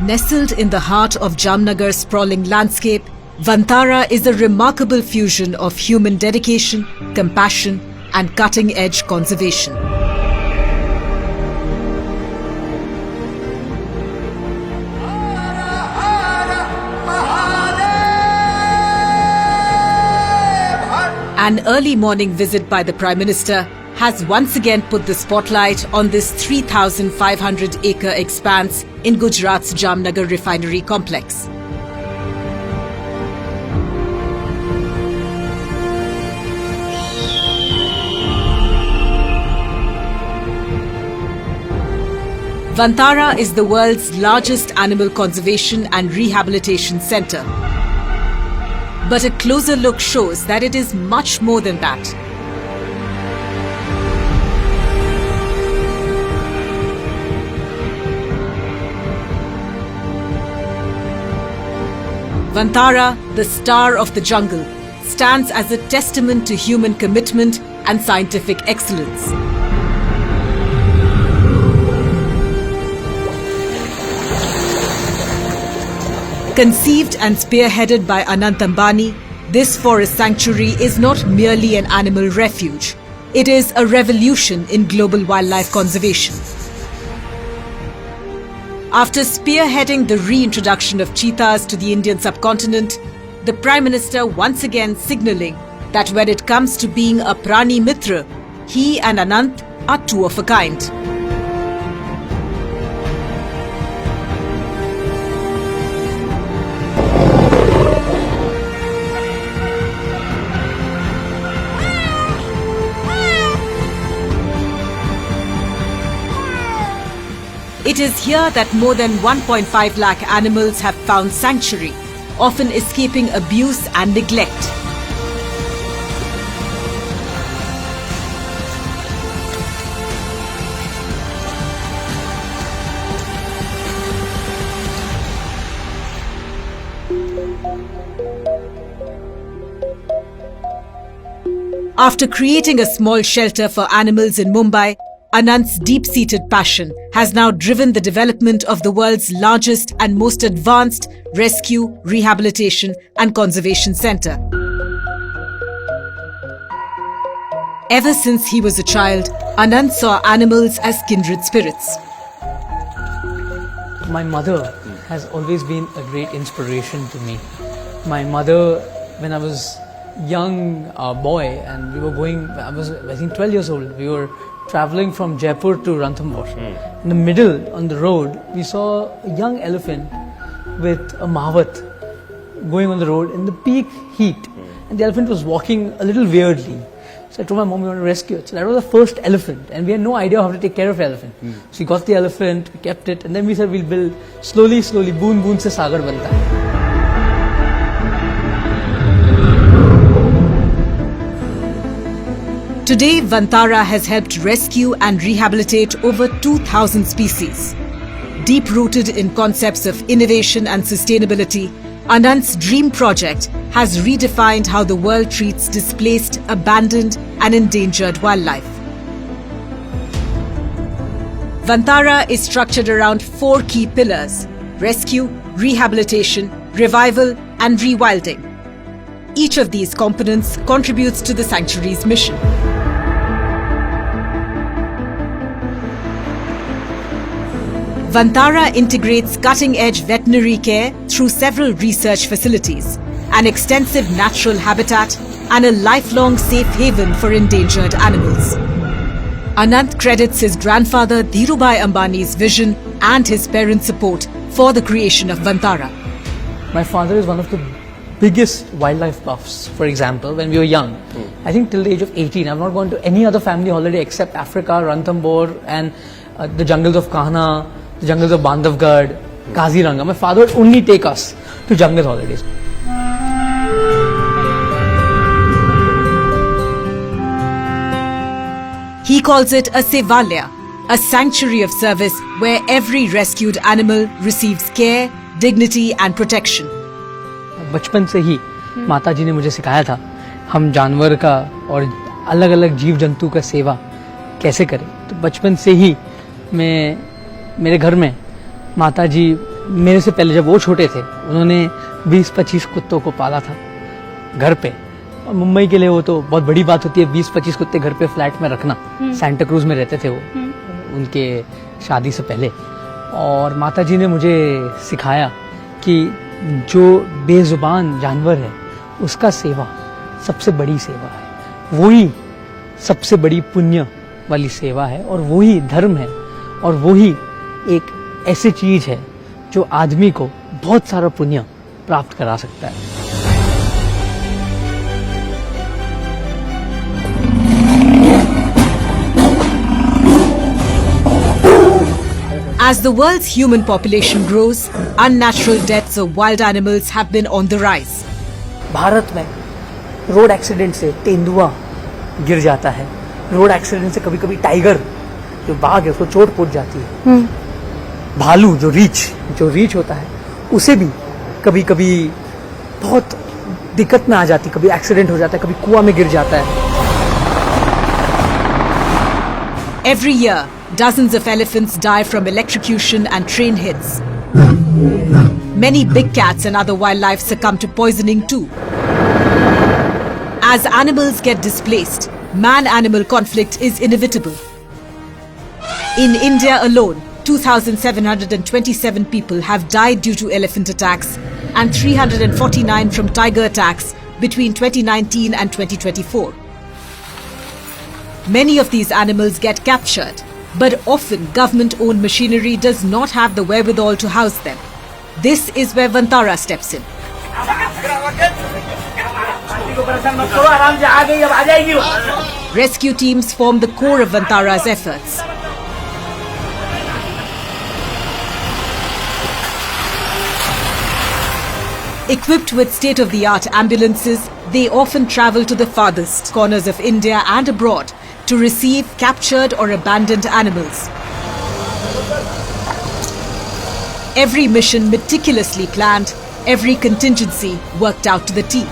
Nestled in the heart of Jamnagar's sprawling landscape, Vantara is a remarkable fusion of human dedication, compassion, and cutting-edge conservation. An early morning visit by the Prime Minister has once again put the spotlight on this 3,500-acre expanse in Gujarat's Jamnagar refinery complex. Vantara is the world's largest animal conservation and rehabilitation centre. But a closer look shows that it is much more than that. Vantara, the star of the jungle, stands as a testament to human commitment and scientific excellence. Conceived and spearheaded by Anand Ambani, this forest sanctuary is not merely an animal refuge. It is a revolution in global wildlife conservation. After spearheading the reintroduction of cheetahs to the Indian subcontinent, the Prime Minister once again signalling that when it comes to being a Prani Mitra, he and Anant are two of a kind. It is here that more than 1.5 lakh animals have found sanctuary, often escaping abuse and neglect. After creating a small shelter for animals in Mumbai, Anant's deep-seated passion has now driven the development of the world's largest and most advanced rescue, rehabilitation and conservation centre. Ever since he was a child, Anand saw animals as kindred spirits. My mother has always been a great inspiration to me. My mother, when I was young boy and we were going, I think 12 years old, we were traveling from Jaipur to Ranthambore. In the middle, on the road, we saw a young elephant with a mavat going on the road in the peak heat. And the elephant was walking a little weirdly. So I told my mom, we want to rescue it. So that was the first elephant and we had no idea how to take care of the elephant. So we got the elephant, we kept it, and then we said we'll build slowly, boon boon se sagar banta hai. Today, Vantara has helped rescue and rehabilitate over 2,000 species. Deep-rooted in concepts of innovation and sustainability, Anand's dream project has redefined how the world treats displaced, abandoned and endangered wildlife. Vantara is structured around 4 key pillars: rescue, rehabilitation, revival and rewilding. Each of these components contributes to the sanctuary's mission. Vantara integrates cutting-edge veterinary care through several research facilities, an extensive natural habitat, and a lifelong safe haven for endangered animals. Anant credits his grandfather Dhirubhai Ambani's vision and his parents' support for the creation of Vantara. My father is one of the biggest wildlife buffs. For example, when we were young, I think till the age of 18, I've not gone to any other family holiday except Africa, Ranthambore and the jungles of Kahana, the jungles of Bandhavgarh, Kaziranga. My father would only take us to jungle holidays. He calls it a Sevalya, a sanctuary of service where every rescued animal receives care, dignity and protection. बचपन से ही माता जी ने मुझे सिखाया था हम जानवर का और अलग अलग जीव जंतु का सेवा कैसे करें। तो बचपन से ही मैं मेरे घर में माता जी मेरे से पहले जब वो छोटे थे उन्होंने 20-25 कुत्तों को पाला था घर पे। और मुंबई के लिए वो तो बहुत बड़ी बात होती है 20-25 कुत्ते घर पे फ्लैट में रखना। सैंटा क्रूज में रहते थे वो उनके शादी से पहले। और माता जी ने मुझे सिखाया कि जो बेजुबान जानवर है उसका सेवा सबसे बड़ी सेवा है, वही सबसे बड़ी पुण्य वाली सेवा है और वही धर्म है और वही एक ऐसी चीज है जो आदमी को बहुत सारा पुण्य प्राप्त करा सकता है। As the world's human population grows, unnatural deaths of wild animals have been on the rise. Bharat में रोड एक्सीडेंट से तेंदुआ गिर जाता है, रोड एक्सीडेंट से कभी कभी टाइगर जो बाघ है उसको चोट पहुंच जाती है, भालू जो रीछ होता है उसे भी कभी कभी बहुत दिक्कत में आ जाती, कभी एक्सीडेंट हो जाता है, कभी कुआं में गिर जाता है। Every year, dozens of elephants die from electrocution and train hits. Many big cats and other wildlife succumb to poisoning too. As animals get displaced, man-animal conflict is inevitable. In India alone, 2,727 people have died due to elephant attacks and 349 from tiger attacks between 2019 and 2024. Many of these animals get captured, but often government-owned machinery does not have the wherewithal to house them. This is where Vantara steps in. Rescue teams form the core of Vantara's efforts. Equipped with state-of-the-art ambulances, they often travel to the farthest corners of India and abroad to receive captured or abandoned animals. Every mission meticulously planned, every contingency worked out to the T.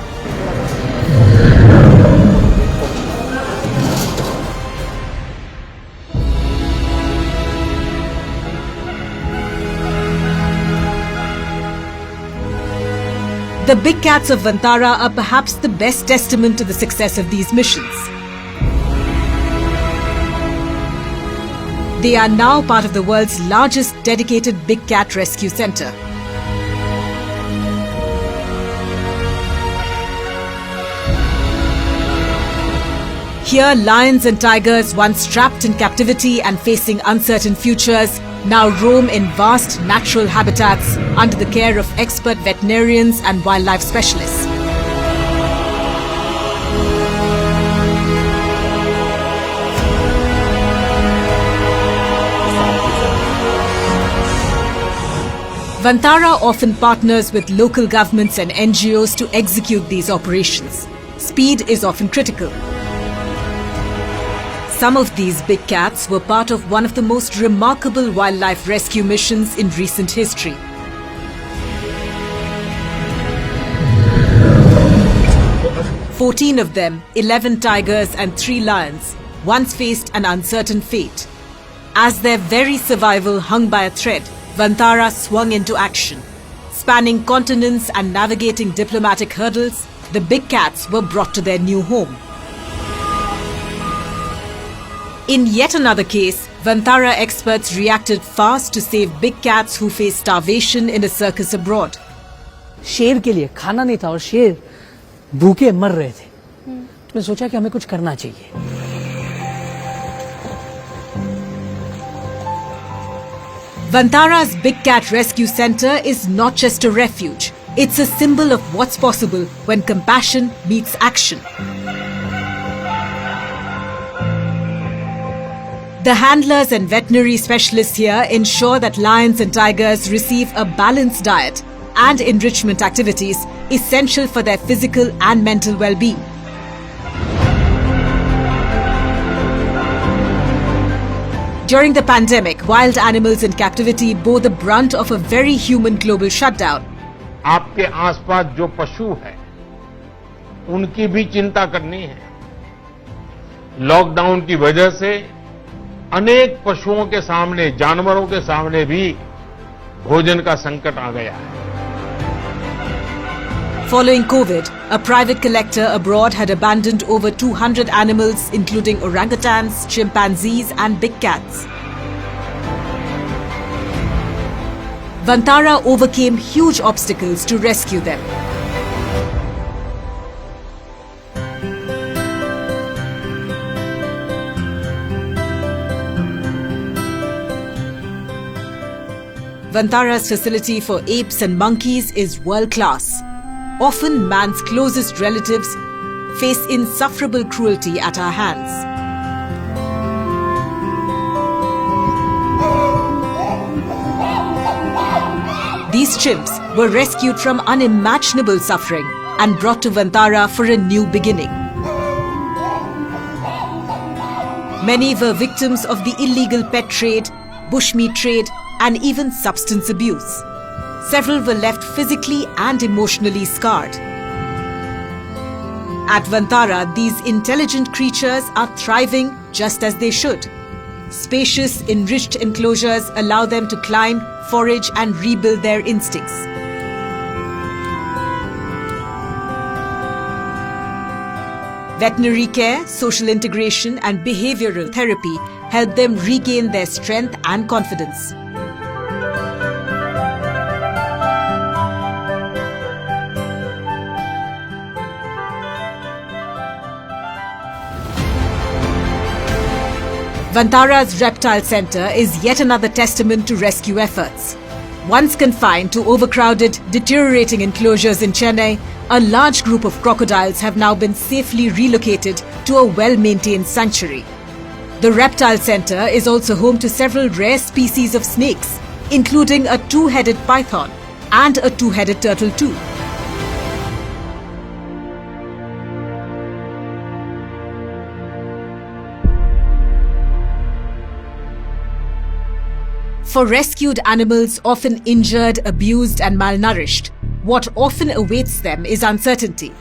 The big cats of Vantara are perhaps the best testament to the success of these missions. They are now part of the world's largest dedicated big cat rescue center. Here, lions and tigers, once trapped in captivity and facing uncertain futures, now roam in vast natural habitats under the care of expert veterinarians and wildlife specialists. Vantara often partners with local governments and NGOs to execute these operations. Speed is often critical. Some of these big cats were part of one of the most remarkable wildlife rescue missions in recent history. "14 of them, 11 tigers and 3 lions, once faced an uncertain fate. As their very survival hung by a thread, Vantara swung into action. Spanning continents and navigating diplomatic hurdles, the big cats were brought to their new home. In yet another case, Vantara experts reacted fast to save big cats who faced starvation in a circus abroad. शेर के लिए खाना नहीं था और शेर भूखे मर रहे थे, तो मैं सोचा कि हमें कुछ करना चाहिए। Vantara's Big Cat Rescue Center is not just a refuge. It's a symbol of what's possible when compassion meets action. The handlers and veterinary specialists here ensure that lions and tigers receive a balanced diet and enrichment activities essential for their physical and mental well-being. During the pandemic, wild animals in captivity bore the brunt of a very human global shutdown. आपके आसपास जो पशु है उनकी भी चिंता करनी है। लॉकडाउन की वजह से अनेक पशुओं के सामने, जानवरों के सामने भी भोजन का संकट आ गया है। Following COVID, a private collector abroad had abandoned over 200 animals, including orangutans, chimpanzees, and big cats. Vantara overcame huge obstacles to rescue them. Vantara's facility for apes and monkeys is world-class. Often man's closest relatives face insufferable cruelty at our hands. These chimps were rescued from unimaginable suffering and brought to Vantara for a new beginning. Many were victims of the illegal pet trade, bushmeat trade, and even substance abuse. Several were left physically and emotionally scarred. At Vantara, these intelligent creatures are thriving just as they should. Spacious, enriched enclosures allow them to climb, forage, and rebuild their instincts. Veterinary care, social integration, and behavioral therapy help them regain their strength and confidence. Vantara's Reptile Centre is yet another testament to rescue efforts. Once confined to overcrowded, deteriorating enclosures in Chennai, a large group of crocodiles have now been safely relocated to a well-maintained sanctuary. The Reptile Centre is also home to several rare species of snakes, including a two-headed python and a two-headed turtle too. For rescued animals often injured, abused, and malnourished, what often awaits them is uncertainty.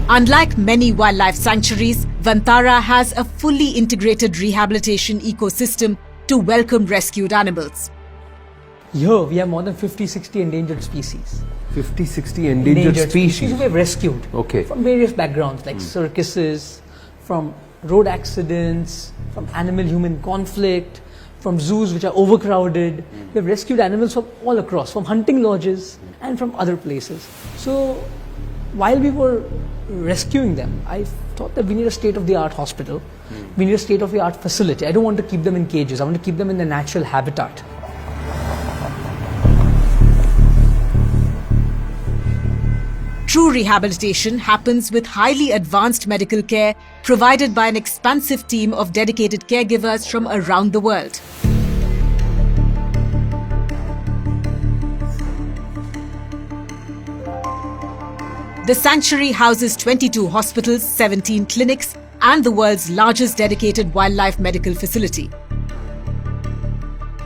Unlike many wildlife sanctuaries, Vantara has a fully integrated rehabilitation ecosystem to welcome rescued animals. Here we have more than 50-60 endangered species. 50-60 endangered species? We have rescued Okay. from various backgrounds like circuses, from road accidents, from animal-human conflict, from zoos which are overcrowded. We have rescued animals from all across, from hunting lodges and from other places. So while we were rescuing them, I thought that we need a state-of-the-art hospital. We need a state-of-the-art facility. I don't want to keep them in cages. I want to keep them in their natural habitat. True rehabilitation happens with highly advanced medical care provided by an expansive team of dedicated caregivers from around the world. The sanctuary houses 22 hospitals, 17 clinics, and the world's largest dedicated wildlife medical facility.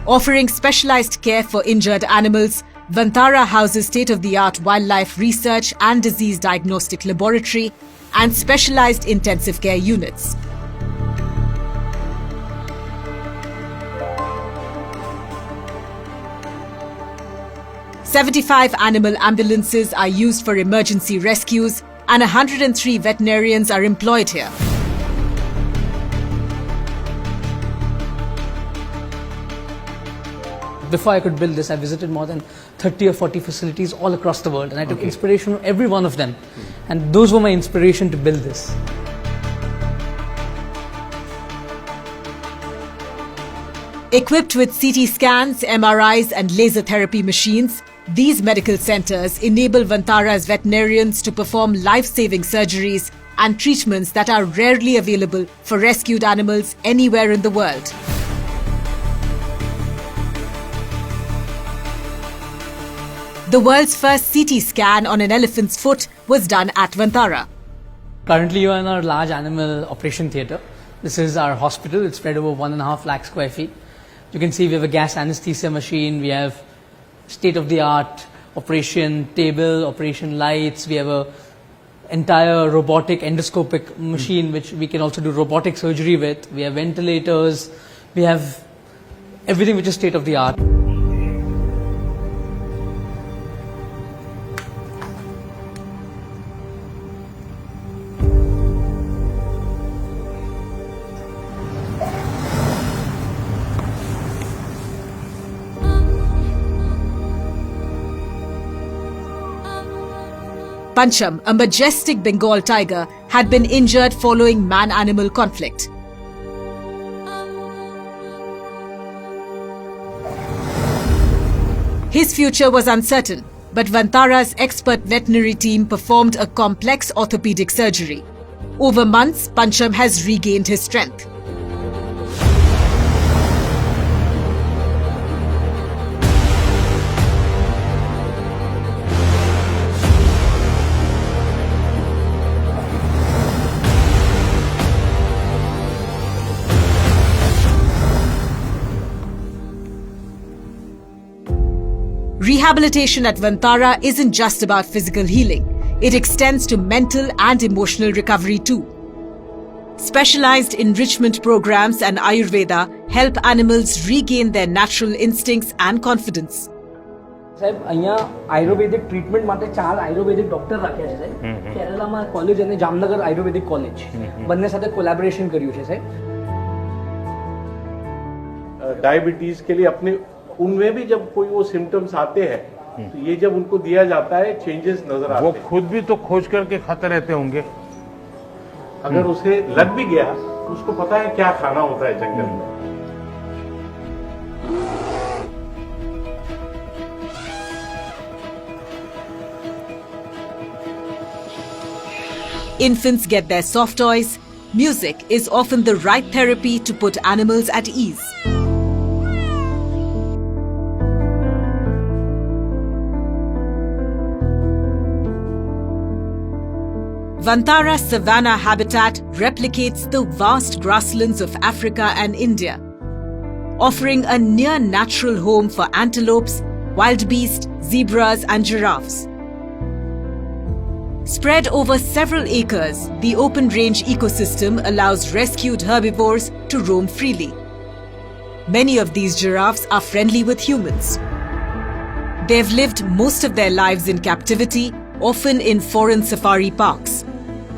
Offering specialized care for injured animals, Vantara houses state-of-the-art wildlife research and disease diagnostic laboratory and specialized intensive care units. "75 animal ambulances are used for emergency rescues and 103 veterinarians are employed here. Before I could build this, I visited more than 30 or 40 facilities all across the world, and I took inspiration from every one of them. And those were my inspiration to build this. Equipped with CT scans, MRIs, and laser therapy machines, these medical centers enable Vantara's veterinarians to perform life-saving surgeries and treatments that are rarely available for rescued animals anywhere in the world. The world's first CT scan on an elephant's foot was done at Vantara. Currently, you are in our large animal operation theatre. This is our hospital. It's spread over 1.5 lakh square feet. You can see we have a gas anesthesia machine. We have state-of-the-art operation table, operation lights. We have a entire robotic endoscopic machine which we can also do robotic surgery with. We have ventilators, we have everything which is state of the art. Pancham, a majestic Bengal tiger, had been injured following man-animal conflict. His future was uncertain, but Vantara's expert veterinary team performed a complex orthopedic surgery. Over months, Pancham has regained his strength. Rehabilitation at Vantara isn't just about physical healing. It extends to mental and emotional recovery too. Specialized enrichment programs and Ayurveda help animals regain their natural instincts and confidence. સાહેબ અહીંયા આયુર્વેદિક treatment માટે 4 આયુર્વેદિક doctor રાખ્યા છે સાહેબ. કેરલામાં college અને જામનગર આયુર્વેદિક college બંને સાથે collaboration કર્યું છે સાહેબ. डायबिटीज के लिए अपने उनमें भी जब कोई वो सिम्टम्स आते हैं तो ये जब उनको दिया जाता है चेंजेस नजर आते हैं. वो खुद भी तो खोज करके खाते रहते होंगे. अगर उसे लग भी गया तो उसको पता है क्या खाना होता है जंगल में. Infants get their soft toys. Music is often the right therapy to put animals at ease. Vantara savanna habitat replicates the vast grasslands of Africa and India, offering a near-natural home for antelopes, wildebeest, zebras and giraffes. Spread over several acres, the open-range ecosystem allows rescued herbivores to roam freely. Many of these giraffes are friendly with humans. They've lived most of their lives in captivity, often in foreign safari parks.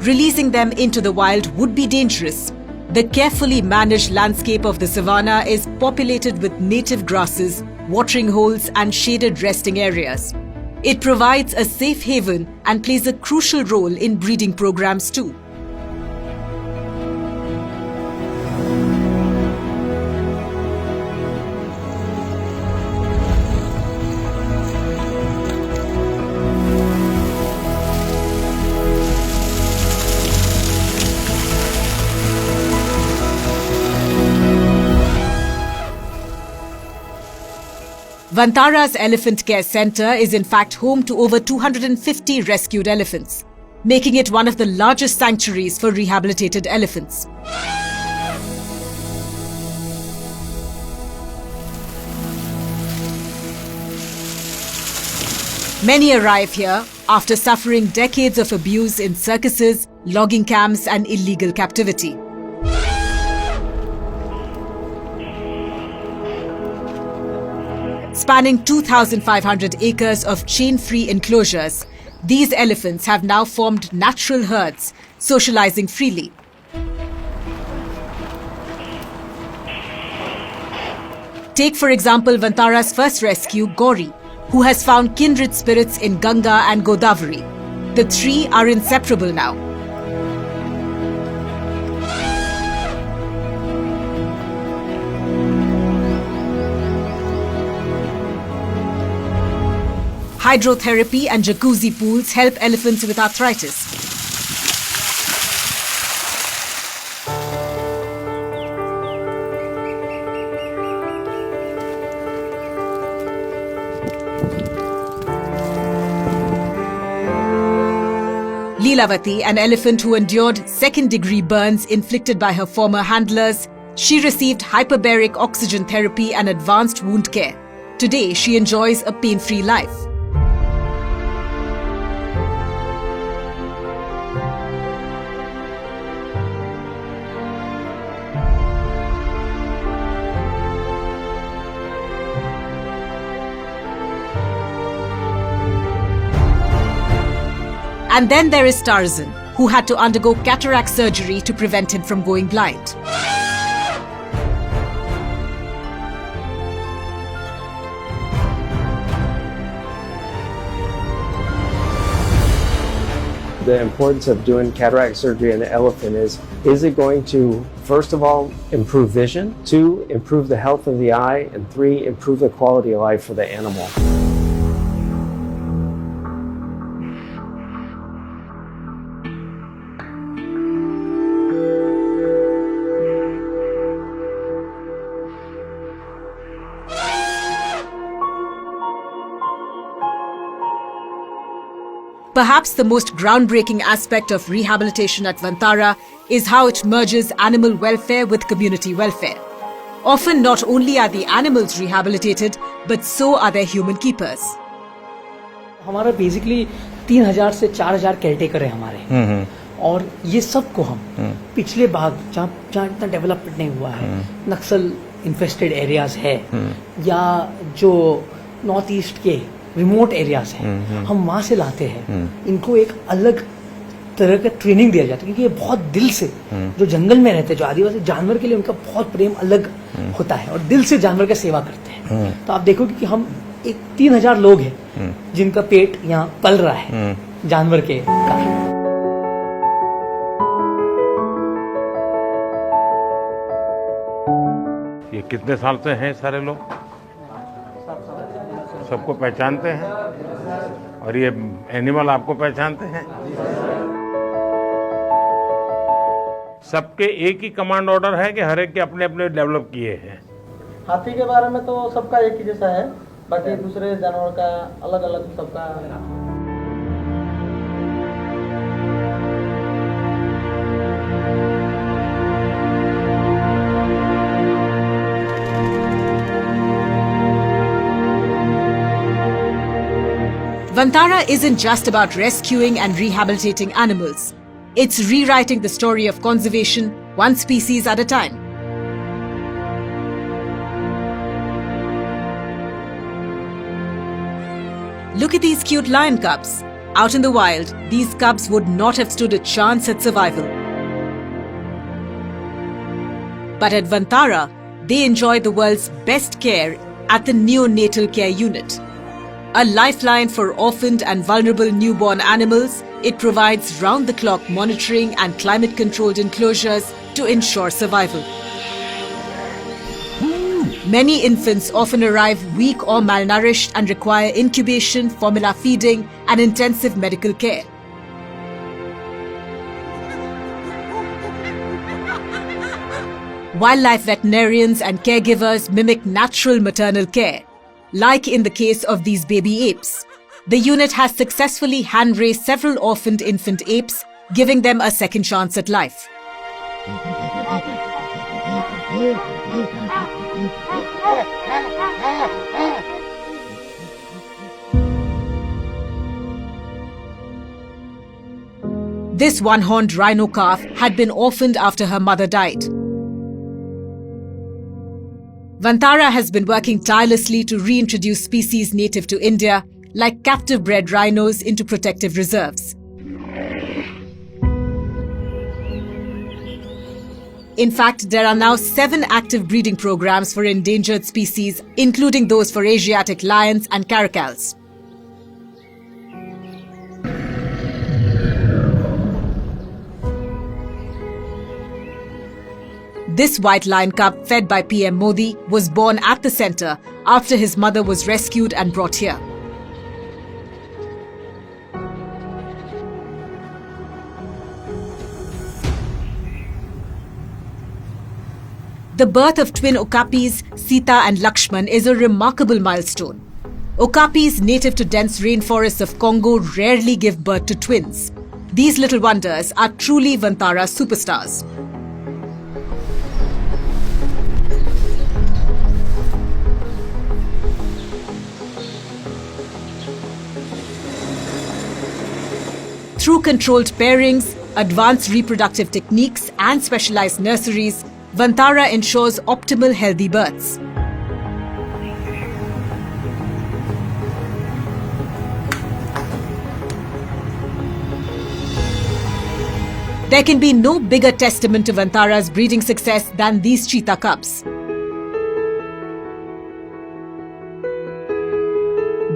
Releasing them into the wild would be dangerous. The carefully managed landscape of the savanna is populated with native grasses, watering holes and shaded resting areas. It provides a safe haven and plays a crucial role in breeding programs too. Vantara's Elephant Care Centre is in fact home to over 250 rescued elephants, making it one of the largest sanctuaries for rehabilitated elephants. Many arrive here after suffering decades of abuse in circuses, logging camps and illegal captivity. Spanning 2,500 acres of chain-free enclosures, these elephants have now formed natural herds, socializing freely. Take for example Vantara's first rescue, Gauri, who has found kindred spirits in Ganga and Godavari. The three are inseparable now. Hydrotherapy and jacuzzi pools help elephants with arthritis. Leelavati, an elephant who endured second-degree burns inflicted by her former handlers, she received hyperbaric oxygen therapy and advanced wound care. Today, she enjoys a pain-free life. And then there is Tarzan, who had to undergo cataract surgery to prevent him from going blind. The importance of doing cataract surgery in the elephant is it going to, first of all, improve vision, 2, improve the health of the eye, and 3, improve the quality of life for the animal. Perhaps the most groundbreaking aspect of rehabilitation at Vantara is how it merges animal welfare with community welfare. Often not only are the animals rehabilitated, but so are their human keepers. हमारा basically 3000 से 4000 caretaker है हमारे, और ये सबको हम पिछले भाग जहाँ इतना डेवलपमेंट नहीं हुआ है, नक्सल इन्फेस्टेड एरियाज है, या जो नॉर्थ ईस्ट के रिमोट एरियाज हैं, हम वहाँ से लाते हैं। इनको एक अलग तरह का ट्रेनिंग दिया जाता है, क्योंकि ये बहुत दिल से जो जंगल में रहते हैं, जो आदिवासी जानवर के लिए उनका बहुत प्रेम अलग होता है और दिल से जानवर का सेवा करते हैं। तो आप देखोगे कि हम एक 3000 लोग हैं जिनका पेट यहाँ पल रहा है जानवर के कारण। ये कितने साल से हैं सारे लोग? सबको पहचानते हैं? और ये एनिमल आपको पहचानते हैं? सबके एक ही कमांड ऑर्डर है कि हर एक के अपने अपने डेवलप किए हैं? हाथी के बारे में तो सबका एक ही जैसा है, बाकी दूसरे जानवर का अलग अलग सबका। Vantara isn't just about rescuing and rehabilitating animals. It's rewriting the story of conservation, one species at a time. Look at these cute lion cubs. Out in the wild, these cubs would not have stood a chance at survival. But at Vantara, they enjoy the world's best care at the neonatal care unit. A lifeline for orphaned and vulnerable newborn animals, it provides round-the-clock monitoring and climate-controlled enclosures to ensure survival. Many infants often arrive weak or malnourished and require incubation, formula feeding, and intensive medical care. Wildlife veterinarians and caregivers mimic natural maternal care. Like in the case of these baby apes, the unit has successfully hand-raised several orphaned infant apes, giving them a second chance at life. This one-horned rhino calf had been orphaned after her mother died. Vantara has been working tirelessly to reintroduce species native to India, like captive-bred rhinos, into protective reserves. In fact, there are now 7 active breeding programs for endangered species, including those for Asiatic lions and caracals. This white lion cub, fed by PM Modi, was born at the centre after his mother was rescued and brought here. The birth of twin okapis, Sita and Lakshman, is a remarkable milestone. Okapis native to dense rainforests of Congo rarely give birth to twins. These little wonders are truly Vantara superstars. Through controlled pairings, advanced reproductive techniques and specialized nurseries, Vantara ensures optimal healthy births. There can be no bigger testament to Vantara's breeding success than these cheetah cubs.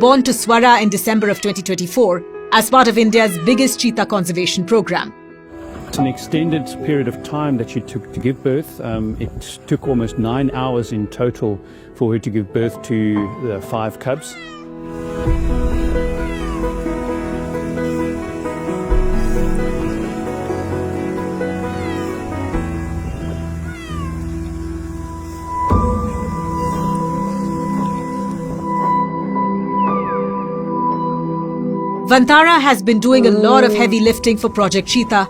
Born to Swara in December of 2024 as part of India's biggest cheetah conservation program. It's an extended period of time that she took to give birth. It took almost 9 hours in total for her to give birth to the 5 cubs. Vantara has been doing a lot of heavy lifting for Project Cheetah,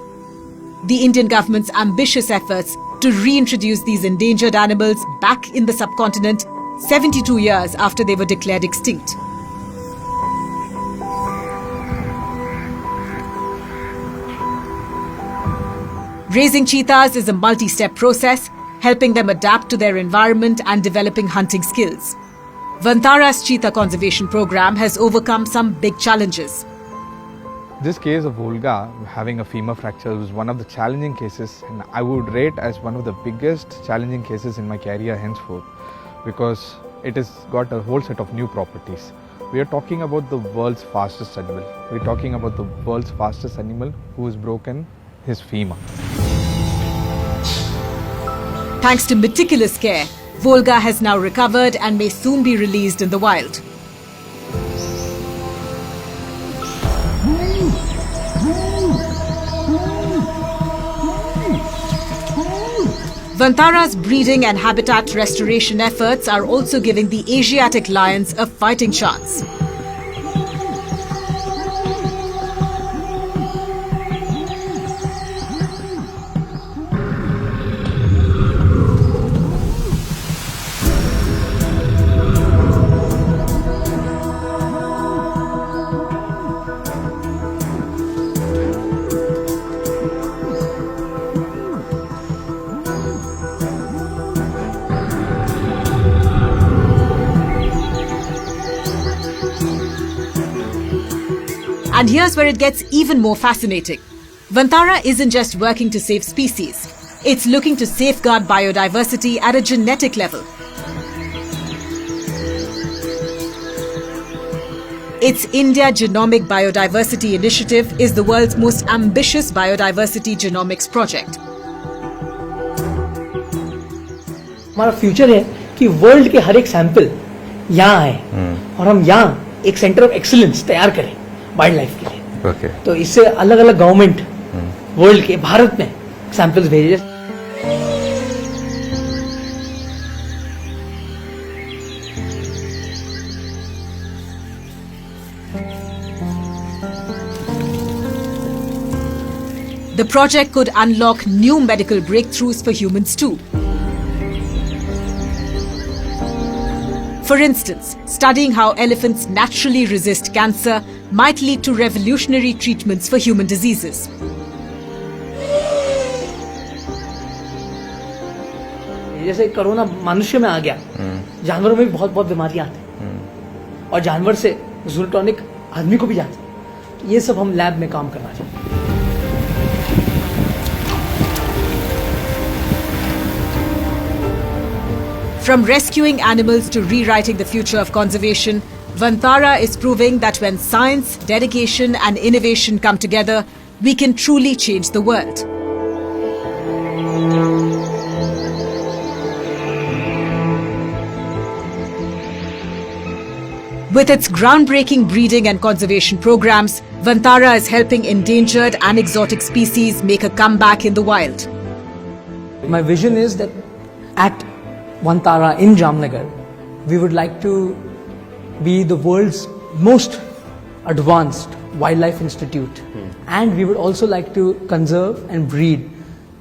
the Indian government's ambitious efforts to reintroduce these endangered animals back in the subcontinent 72 years after they were declared extinct. Raising cheetahs is a multi-step process, helping them adapt to their environment and developing hunting skills. Vantara's cheetah conservation program has overcome some big challenges. This case of Volga having a femur fracture was one of the challenging cases, and I would rate as one of the biggest challenging cases in my career henceforth, because it has got a whole set of new properties. We are talking about the world's fastest animal. We are talking about the world's fastest animal who has broken his femur. Thanks to meticulous care, Volga has now recovered and may soon be released in the wild. Vantara's breeding and habitat restoration efforts are also giving the Asiatic lions a fighting chance. And here's where it gets even more fascinating. Vantara isn't just working to save species. It's looking to safeguard biodiversity at a genetic level. Its India Genomic Biodiversity Initiative is the world's most ambitious biodiversity genomics project. हमारा future है कि world के हर एक sample यहाँ आए और हम यहाँ एक सेंटर ऑफ एक्सीलेंस तैयार करें वाइल्ड लाइफ के लिए। तो इससे अलग अलग गवर्नमेंट वर्ल्ड के भारत में सैंपल्स भेजे। The project could unlock new medical breakthroughs for humans too. For instance, studying how elephants naturally resist cancer might lead to revolutionary treatments for human diseases. जैसे कोरोना मनुष्य में आ गया, जानवरों में भी बहुत बहुत बीमारियां आती हैं और जानवर से जूनोटॉनिक आदमी को भी जाती है। तो ये सब हम लैब में काम करना चाहिए। From rescuing animals to rewriting the future of conservation, Vantara is proving that when science, dedication and innovation come together, we can truly change the world. With its groundbreaking breeding and conservation programs, Vantara is helping endangered and exotic species make a comeback in the wild. My vision is that at Vantara in Jamnagar, we would like to be the world's most advanced wildlife institute, and we would also like to conserve and breed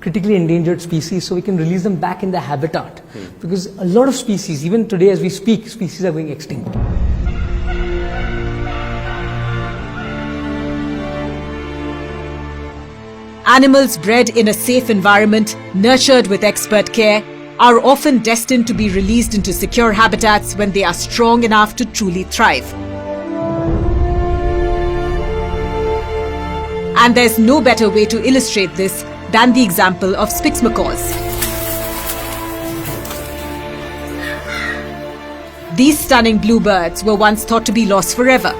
critically endangered species so we can release them back in their habitat, because a lot of species, even today as we speak, species are going extinct. Animals bred in a safe environment, nurtured with expert care, are often destined to be released into secure habitats when they are strong enough to truly thrive. And there's no better way to illustrate this than the example of spix macaws. These stunning bluebirds were once thought to be lost forever.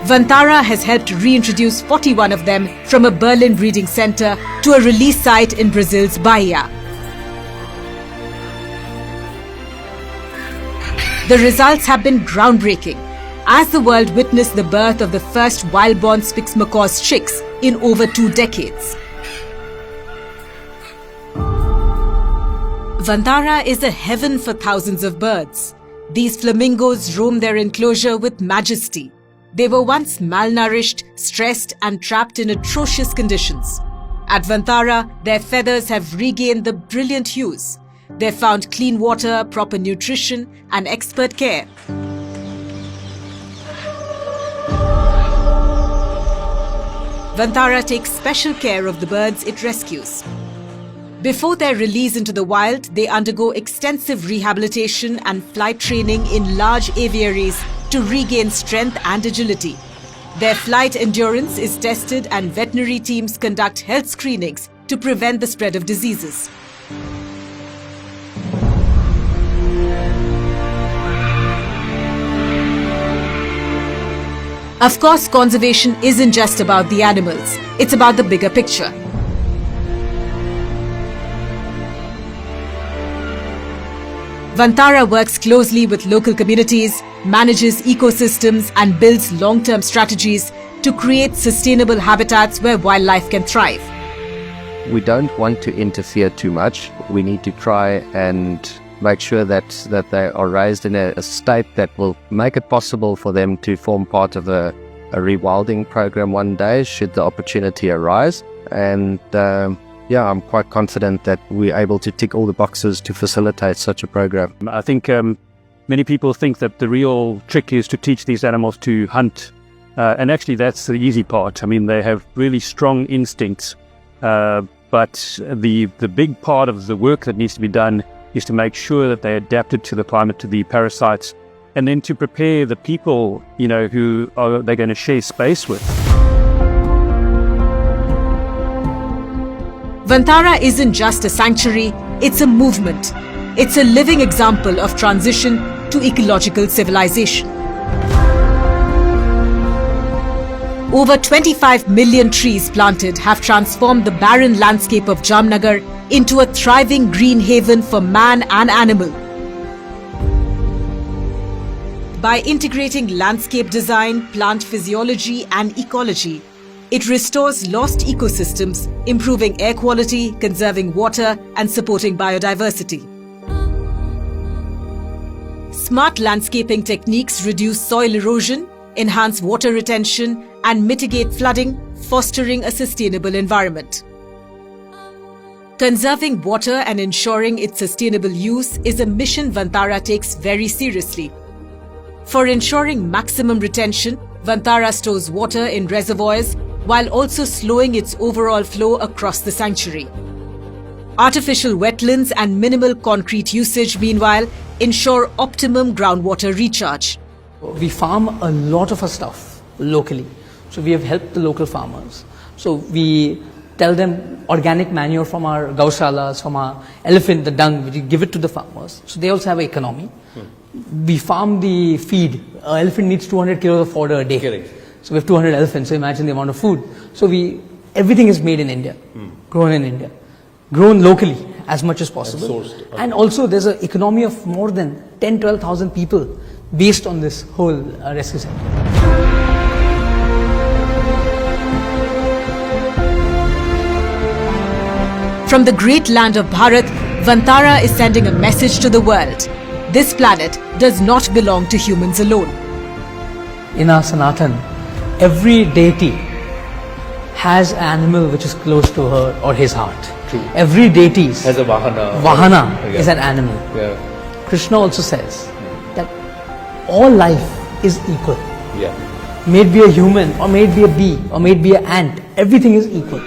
Vantara has helped reintroduce 41 of them from a Berlin breeding center to a release site in Brazil's Bahia. The results have been groundbreaking, as the world witnessed the birth of the first wild-born spix macaws chicks in over 2 decades. Vantara is a heaven for thousands of birds. These flamingos roam their enclosure with majesty. They were once malnourished, stressed and trapped in atrocious conditions. At Vantara, their feathers have regained the brilliant hues. They've found clean water, proper nutrition and expert care. Vantara takes special care of the birds it rescues. Before their release into the wild, they undergo extensive rehabilitation and flight training in large aviaries to regain strength and agility. Their flight endurance is tested and veterinary teams conduct health screenings to prevent the spread of diseases. Of course, conservation isn't just about the animals, it's about the bigger picture. Vantara works closely with local communities, manages ecosystems and builds long-term strategies to create sustainable habitats where wildlife can thrive. We don't want to interfere too much. We need to try and make sure that they are raised in a state that will make it possible for them to form part of a rewilding program one day, should the opportunity arise. And I'm quite confident that we're able to tick all the boxes to facilitate such a program. I think many people think that the real trick is to teach these animals to hunt. And actually that's the easy part. I mean, they have really strong instincts. But the big part of the work that needs to be done is to make sure that they're adapted to the climate, to the parasites, and then to prepare the people, who they're going to share space with. Vantara isn't just a sanctuary, it's a movement. It's a living example of transition to ecological civilization. Over 25 million trees planted have transformed the barren landscape of Jamnagar into a thriving green haven for man and animal. By integrating landscape design, plant physiology and ecology, it restores lost ecosystems, improving air quality, conserving water and supporting biodiversity. Smart landscaping techniques reduce soil erosion, enhance water retention and mitigate flooding, fostering a sustainable environment. Conserving water and ensuring its sustainable use is a mission Vantara takes very seriously. For ensuring maximum retention, Vantara stores water in reservoirs while also slowing its overall flow across the sanctuary. Artificial wetlands and minimal concrete usage, meanwhile, ensure optimum groundwater recharge. We farm a lot of our stuff locally. So we have helped the local farmers. So we tell them organic manure from our gaushalas, from our elephant, the dung, we give it to the farmers. So they also have an economy. We farm the feed. An elephant needs 200 kilos of fodder a day. Correct. So we have 200 elephants, so imagine the amount of food. So everything is made in India, grown in India, grown locally as much as possible. And sourced. And also there's an economy of more than 10-12,000 people based on this whole rescue center. From the great land of Bharat, Vantara is sending a message to the world. This planet does not belong to humans alone. In our Sanatan, every deity has an animal which is close to her or his heart. True. Every deity has a vahana. Vahana is an animal. Yeah. Krishna also says that all life is equal. Yeah. May it be a human, or may it be a bee, or may it be an ant, everything is equal.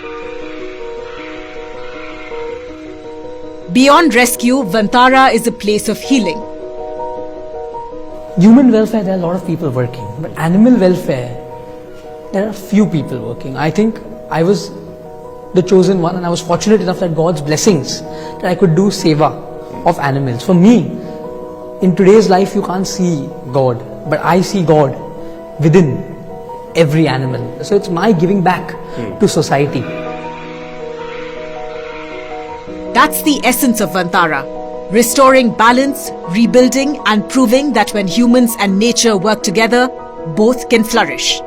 Beyond rescue, Vantara is a place of healing. Human welfare, there are a lot of people working, but animal welfare there are few people working. I think I was the chosen one, and I was fortunate enough that God's blessings that I could do seva of animals. For me, in today's life you can't see God, but I see God within every animal. So it's my giving back to society. That's the essence of Vantara. Restoring balance, rebuilding and proving that when humans and nature work together, both can flourish.